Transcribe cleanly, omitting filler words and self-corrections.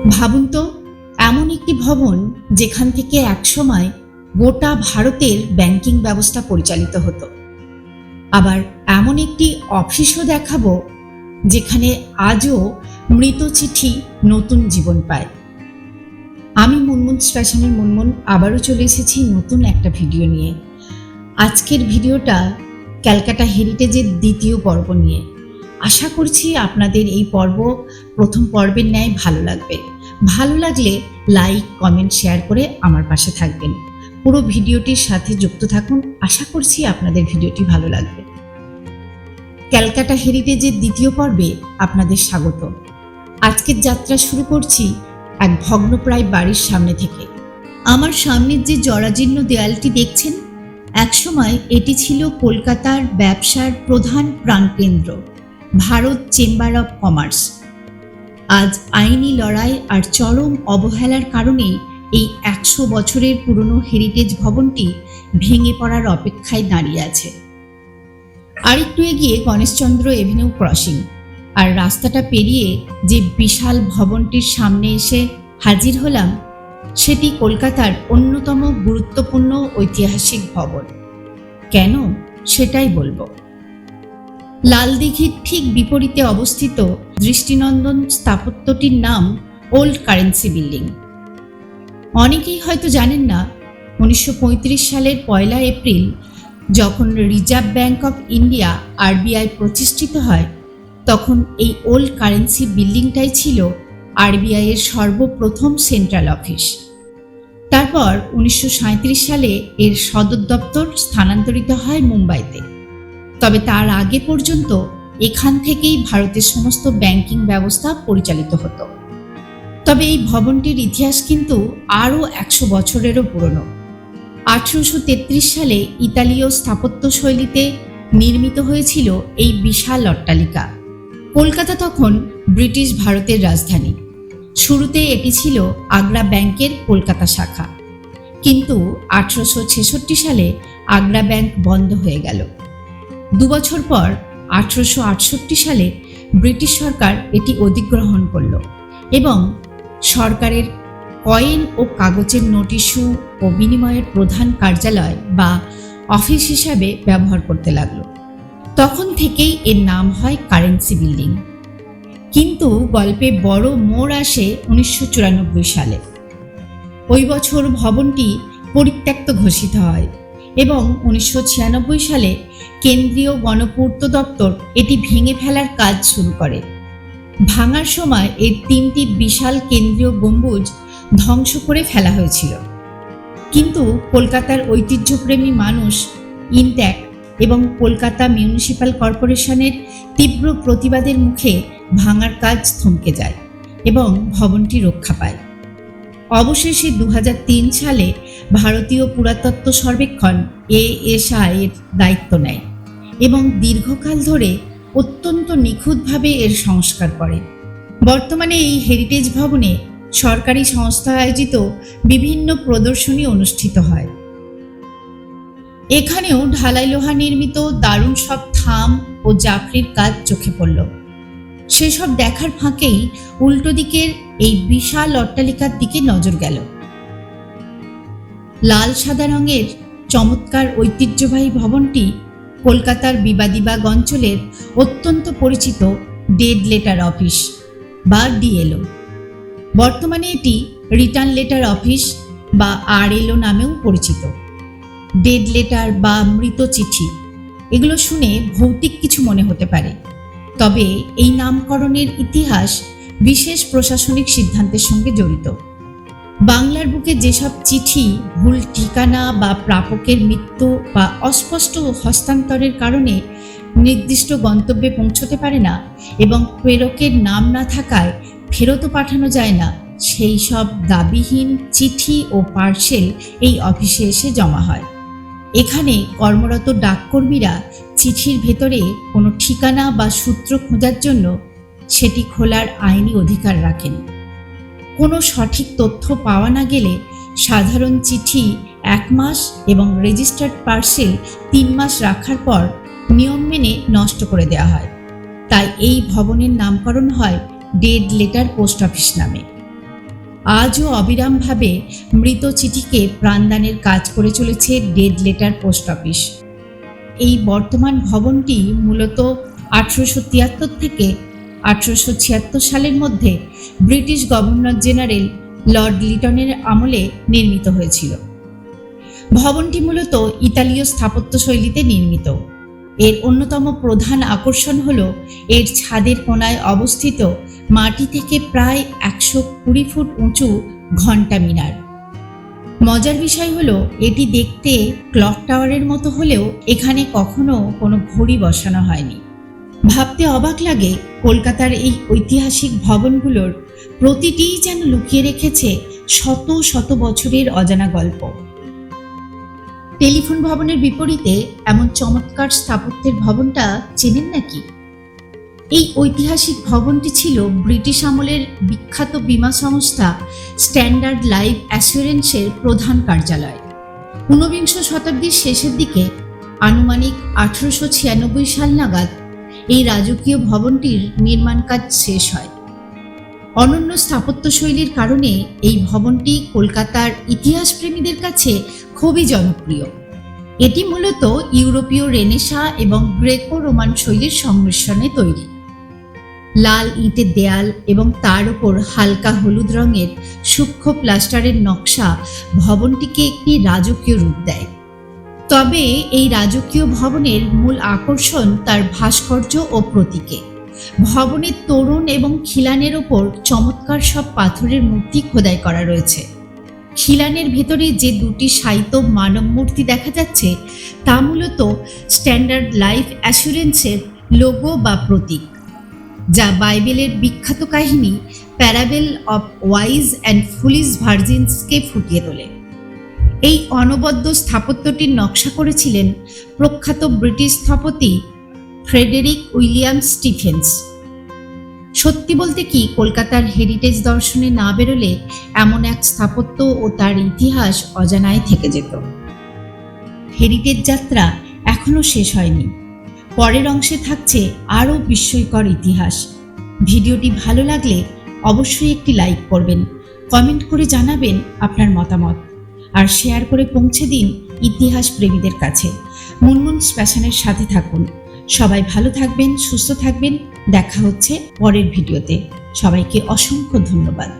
ভাবুন তো, এমন একটি ভবন যেখান থেকে একসময় গোটা ভারতের ব্যাংকিং ব্যবস্থা পরিচালিত হতো। আবার এমন একটি অফিসও দেখাবো যেখানে আজও মৃত চিঠি নতুন জীবন পায়। আমি মুনমুন ফ্যাশনের মুনমুন আবারও চলে এসেছি নতুন একটা ভিডিও নিয়ে। আজকের ভিডিওটা ক্যালকাটা হেরিটেজের দ্বিতীয় পর্ব নিয়ে। আশা করছি আপনাদের এই পর্ব প্রথম পর্বের ন্যায় ভালো লাগবে। ভালো লাগলে লাইক, কমেন্ট, শেয়ার করে আমার পাশে থাকবেন। পুরো ভিডিওটির সাথে যুক্ত থাকুন। আশা করছি আপনাদের ভিডিওটি ভালো লাগবে। ক্যালকাটা হেরিটেজের দ্বিতীয় পর্বে আপনাদের স্বাগত। আজকের যাত্রা শুরু করছি এক ভগ্নপ্রায় বাড়ির সামনে থেকে। আমার সামনের যে জরাজীর্ণ দেয়ালটি দেখছেন, একসময় এটি ছিল কলকাতার ব্যবসার প্রধান প্রাণকেন্দ্র, ভারত চেম্বার অব কমার্স। আজ আইনি লড়াই আর চরম অবহেলার কারণে এই 100 বছরের পুরনো হেরিটেজ ভবনটি ভেঙে পড়ার অপেক্ষায় দাঁড়িয়ে আছে। আরেকটু এগিয়ে গণেশচন্দ্র এভিনিউ ক্রসিং, আর রাস্তাটা পেরিয়ে যে বিশাল ভবনটির সামনে এসে হাজির হলাম, সেটি কলকাতার অন্যতম গুরুত্বপূর্ণ ঐতিহাসিক ভবন। কেন, সেটাই বলবো। লালদিঘির ঠিক বিপরীতে অবস্থিত দৃষ্টিনন্দন স্থাপত্যটির নাম ওল্ড কারেন্সি বিল্ডিং। অনেকেই হয়তো জানেন না, 1935 সালের 1 এপ্রিল যখন reserve bank of India RBI প্রতিষ্ঠিত হয়, তখন এই ওল্ড কারেন্সি বিল্ডিংটাই ছিল আরবিআই এর সর্বপ্রথম সেন্ট্রাল অফিস। তারপর 1937 সালে এর সদর দপ্তর স্থানান্তরিত হয় মুম্বাইতে। তবে তার আগে পর্যন্ত এখান থেকেই ভারতের সমস্ত ব্যাংকিং ব্যবস্থা পরিচালিত হতো। তবে এই ভবনটির ইতিহাস কিন্তু আরও 100 বছরেরও পুরনো। 1833 সালে ইতালীয় স্থাপত্য শৈলীতে নির্মিত হয়েছিল এই বিশাল অট্টালিকা। কলকাতা তখন ব্রিটিশ ভারতের রাজধানী। শুরুতে এটি ছিল আগ্রা ব্যাংকের কলকাতা শাখা, কিন্তু 1866 সালে আগ্রা ব্যাংক বন্ধ হয়ে গেল। 2 বছর পর 1868 সালে ব্রিটিশ সরকার এটি অধিগ্রহণ করল এবং সরকারের কয়েন ও কাগজের নোট ইস্যু ও বিনিময়ের প্রধান কার্যালয় বা অফিস হিসাবে ব্যবহার করতে লাগলো। তখন থেকেই এর নাম হয় কারেন্সি বিল্ডিং। কিন্তু গল্পে বড় মোড় আসে 1994 সালে। ওই বছর ভবনটি পরিত্যক্ত ঘোষিত হয় এবং 1996 সালে কেন্দ্রীয় গণপূর্ত দপ্তর এটি ভেঙে ফেলার কাজ শুরু করে। ভাঙার সময় এর 3টি বিশাল কেন্দ্রীয় গম্বুজ ধ্বংস করে ফেলা হয়েছিল, কিন্তু কলকাতার ঐতিহ্যপ্রেমী মানুষ ইনট্যাক্ট এবং কলকাতা মিউনিসিপ্যাল কর্পোরেশনের তীব্র প্রতিবাদের মুখে ভাঙার কাজ থমকে যায় এবং ভবনটি রক্ষা পায়। অবশেষে 2003 সালে ভারতীয় পুরাতত্ত্ব সর্বেক্ষণ ASI এর দায়িত্ব নেয় এবং দীর্ঘকাল ধরে অত্যন্ত নিখুঁতভাবে এর সংস্কার করে। বর্তমানে এই হেরিটেজ ভবনে সরকারি সংস্থা আয়োজিত বিভিন্ন প্রদর্শনী অনুষ্ঠিত হয়। এখানেও ঢালাই লোহা নির্মিত দারুণ সব থাম ও জাফরির কাজ চোখে পড়ল। সেসব দেখার ফাঁকেই উল্টো দিকের এই বিশাল অট্টালিকার দিকে নজর গেল। লাল সাদা রঙের চমৎকার ঐতিহ্যবাহী ভবনটি কলকাতার বিবাদীবাগ অঞ্চলের অত্যন্ত পরিচিত ডেড লেটার অফিস বা DLO। বর্তমানে এটি রিটার্ন লেটার অফিস বা RLO নামেও পরিচিত। ডেড লেটার বা মৃত চিঠি, এগুলো শুনে ভৌতিক কিছু মনে হতে পারে, তবে এই নামকরণের ইতিহাস বিশেষ প্রশাসনিক সিদ্ধান্তের সঙ্গে জড়িত। বাংলার বুকে যেসব চিঠি ভুল ঠিকানা বা প্রাপকের মৃত্যু বা অস্পষ্ট হস্তান্তরের কারণে নির্দিষ্ট গন্তব্যে পৌঁছতে পারে না এবং প্রেরকের নাম না থাকায় ফেরতও পাঠানো যায় না, সেই সব দাবিহীন চিঠি ও পার্সেল এই অফিসে এসে জমা হয়। এখানে কর্মরত ডাককর্মীরা চিঠির ভেতরে কোনো ঠিকানা বা সূত্র খোঁজার জন্য সেটি খোলার আইনি অধিকার রাখেন। কোনো সঠিক তথ্য পাওয়া না গেলে সাধারণ চিঠি 1 মাস এবং রেজিস্টার্ড পার্সেল 3 মাস রাখার পর নিয়ম মেনে নষ্ট করে দেওয়া হয়। তাই এই ভবনের নামকরণ হয় ডেড লেটার পোস্ট অফিস নামে। আজও অবিরামভাবে মৃত চিঠিকে প্রাণদানের কাজ করে চলেছে ডেড লেটার পোস্ট অফিস। এই বর্তমান ভবনটি মূলত 1873 থেকে 1876 সালের মধ্যে ব্রিটিশ গভর্নর জেনারেল লর্ড লিটনের আমলে নির্মিত হয়েছিল। ভবনটি মূলত ইতালীয় স্থাপত্য শৈলীতে নির্মিত। এর অন্যতম প্রধান আকর্ষণ হল এর ছাদের কোণায় অবস্থিত মাটি থেকে প্রায় 120 ফুট উঁচু ঘণ্টা মিনার। মজার বিষয় হলো এটি দেখতে ক্লক টাওয়ারের মতো হলেও এখানে কখনো কোনো ঘড়ি বসানো হয়নি। ভাবতে অবাক লাগে কলকাতার এই ঐতিহাসিক ভবনগুলোর প্রতিটিই যেন লুকিয়ে রেখেছে শত শত বছরের অজানা গল্প। টেলিফোন ভবনের বিপরীতে এমন চমৎকার স্থাপত্যের ভবনটা চেনেন নাকি? এই ঐতিহাসিক ভবনটি ছিল ব্রিটিশ আমলের বিখ্যাত বীমা সংস্থা স্ট্যান্ডার্ড লাইফ অ্যাসুরেন্সের প্রধান কার্যালয়। 19বিংশ শতাব্দীর শেষের দিকে আনুমানিক 1896 সাল নাগাদ এই রাজকীয় ভবনটির নির্মাণ কাজ শেষ হয়। অনন্য স্থাপত্যশৈলীর কারণে এই ভবনটি কলকাতার ইতিহাসপ্রেমীদের কাছে খুবই জনপ্রিয়। এটি মূলত ইউরোপীয় রেনেসাঁ এবং গ্রেকো রোমান শৈলীর সংমিশ্রণে তৈরি। লাল ইটের দেয়াল এবং তার উপর হালকা হলুদ রঙের সূক্ষ্ম প্লাস্টারের নকশা ভবনটিকে একটি রাজকীয় রূপ দেয়। তবে এই রাজকীয় ভবনের মূল আকর্ষণ তার ভাস্কর্য ও প্রতীকে। ভবনের তোরণ এবং খিলানের ওপর চমৎকার সব পাথরের মূর্তি খোদাই করা রয়েছে। খিলানের ভেতরে যে দুটি শায়িত মানব মূর্তি দেখা যাচ্ছে তা মূলত স্ট্যান্ডার্ড লাইফ অ্যাসুরেন্সের লোগো বা প্রতীক, যা বাইবেলের বিখ্যাত কাহিনী প্যারাবেল অফ ওয়াইজ অ্যান্ড ফুলিশ ভার্জিনসকে ফুটিয়ে তোলে। এই অনবদ্য স্থাপত্যটির নকশা করেছিলেন প্রখ্যাত ব্রিটিশ স্থপতি ফ্রেডেরিক উইলিয়াম স্টিফেন্স। সত্যি বলতে কি, কলকাতার হেরিটেজ দর্শনে না বেরোলে এমন এক স্থাপত্য ও তার ইতিহাস অজানায় থেকে যেত। হেরিটেজ যাত্রা এখনো শেষ হয়নি। পরের অংশে থাকছে আরও বিস্ময়কর ইতিহাস। ভিডিওটি ভালো লাগলে অবশ্যই একটি লাইক করবেন, কমেন্ট করে জানাবেন আপনার মতামত, আর শেয়ার করে পৌঁছে দিন ইতিহাস প্রেমীদের কাছে। মুনমুনস প্যাশনের সাথে থাকুন। সবাই ভালো থাকবেন, সুস্থ থাকবেন। দেখা হচ্ছে পরের ভিডিওতে। সবাইকে অসংখ্য ধন্যবাদ।